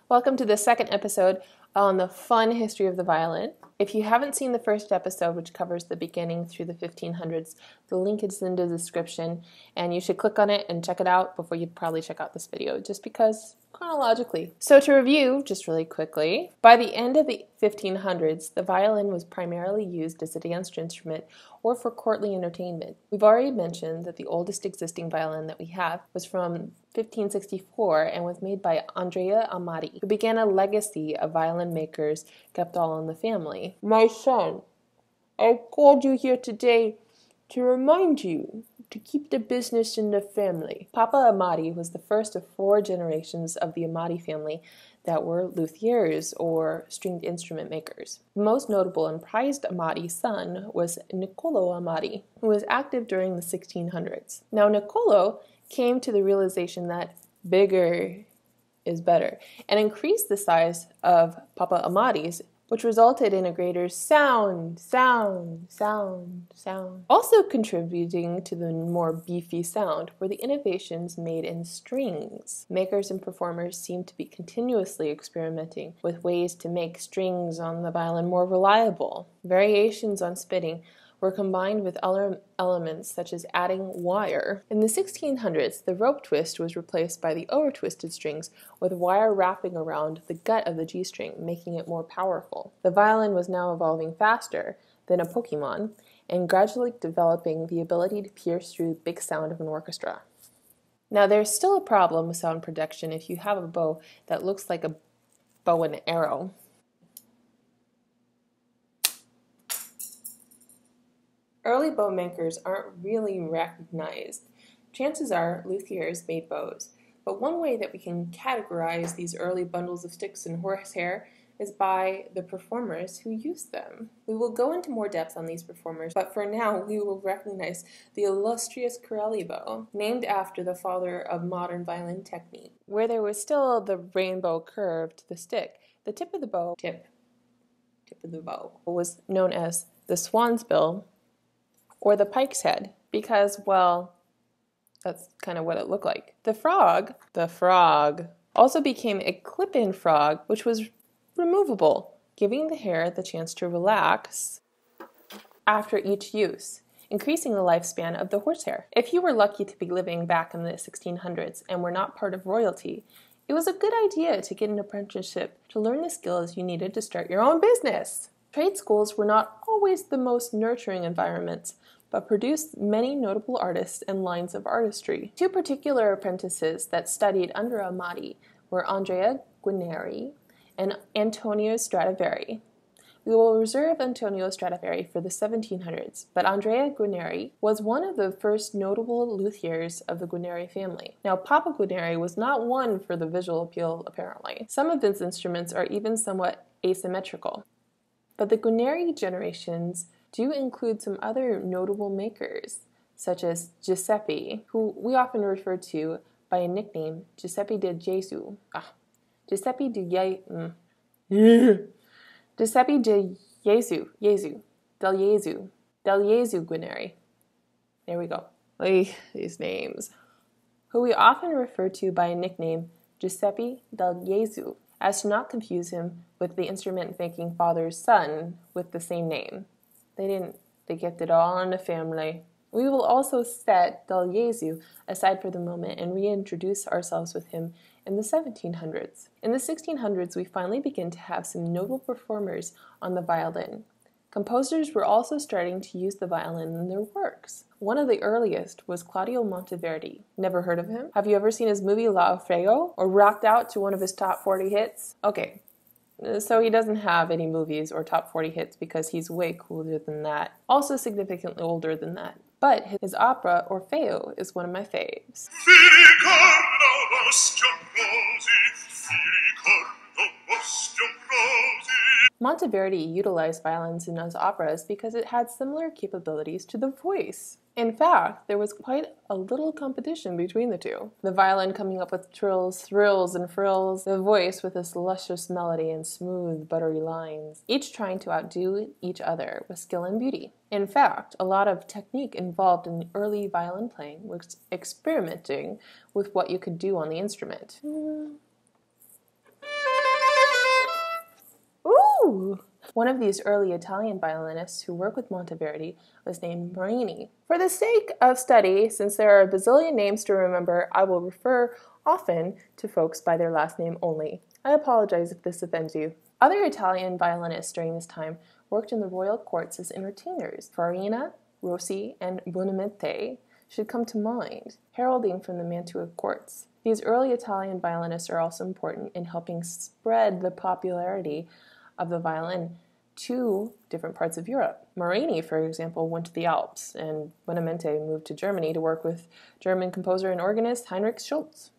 Welcome to the second episode on the fun history of the violin. If you haven't seen the first episode, which covers the beginning through the 1500s, the link is in the description, and you should click on it and check it out before you probably check out this video, just because chronologically. So to review, just really quickly, by the end of the 1500s, the violin was primarily used as a dance instrument or for courtly entertainment. We've already mentioned that the oldest existing violin that we have was from 1564 and was made by Andrea Amati, who began a legacy of violin makers kept all in the family. My son, I called you here today to remind you to keep the business in the family. Papa Amati was the first of 4 generations of the Amati family that were luthiers or stringed instrument makers. The most notable and prized Amati son was Niccolo Amati, who was active during the 1600s. Now Niccolo came to the realization that bigger is better and increased the size of Papa Amati's, which resulted in a greater sound, Also contributing to the more beefy sound were the innovations made in strings. Makers and performers seemed to be continuously experimenting with ways to make strings on the violin more reliable. Variations on spitting were combined with other elements such as adding wire. In the 1600s, the rope twist was replaced by the over-twisted strings with wire wrapping around the gut of the G-string, making it more powerful. The violin was now evolving faster than a Pokemon and gradually developing the ability to pierce through the big sound of an orchestra. Now, there's still a problem with sound production if you have a bow that looks like a bow and arrow. Early bow makers aren't really recognized. Chances are luthiers made bows, but one way that we can categorize these early bundles of sticks and horsehair is by the performers who used them. We will go into more depth on these performers, but for now we will recognize the illustrious Corelli bow, named after the father of modern violin technique. Where there was still the rainbow curve to the stick, the tip of the bow was known as the swan's bill, or the pike's head, because, well, that's kind of what it looked like. The frog also became a clip-in frog, which was removable, giving the hair the chance to relax after each use, increasing the lifespan of the horsehair. If you were lucky to be living back in the 1600s and were not part of royalty, it was a good idea to get an apprenticeship to learn the skills you needed to start your own business. Trade schools were not always the most nurturing environments, but produced many notable artists and lines of artistry. 2 particular apprentices that studied under Amati were Andrea Guarneri and Antonio Stradivari. We will reserve Antonio Stradivari for the 1700s, but Andrea Guarneri was one of the first notable luthiers of the Guarneri family. Now, Papa Guarneri was not one for the visual appeal, apparently. Some of his instruments are even somewhat asymmetrical. But the Guarneri generations do include some other notable makers, such as Giuseppe, who we often refer to by a nickname, Giuseppe de Gesù. Giuseppe de Gesù Guarneri. There we go. These names. Who we often refer to by a nickname, Giuseppe del Gesù, as to not confuse him with the instrument-making father's son with the same name. They kept it all in the family. We will also set Del Gesù aside for the moment and reintroduce ourselves with him in the 1700s. In the 1600s, we finally begin to have some notable performers on the violin. Composers were also starting to use the violin in their works. One of the earliest was Claudio Monteverdi. Never heard of him? Have you ever seen his movie L'Alfeo or rocked out to one of his top 40 hits? Okay. So he doesn't have any movies or top 40 hits because he's way cooler than that. Also significantly older than that. But his opera, Orfeo, is one of my faves. Monteverdi utilized violins in his operas because it had similar capabilities to the voice. In fact, there was quite a little competition between the two. The violin coming up with trills, thrills, and frills, the voice with its luscious melody and smooth, buttery lines, each trying to outdo each other with skill and beauty. In fact, a lot of technique involved in early violin playing was experimenting with what you could do on the instrument. Woo! One of these early Italian violinists who worked with Monteverdi was named Marini. For the sake of study, since there are a bazillion names to remember, I will refer often to folks by their last name only. I apologize if this offends you. Other Italian violinists during this time worked in the royal courts as entertainers. Farina, Rossi, and Buonamente should come to mind, heralding from the Mantua courts. These early Italian violinists are also important in helping spread the popularity of the violin to different parts of Europe. Marini, for example, went to the Alps, and Buonamente moved to Germany to work with German composer and organist Heinrich Schütz.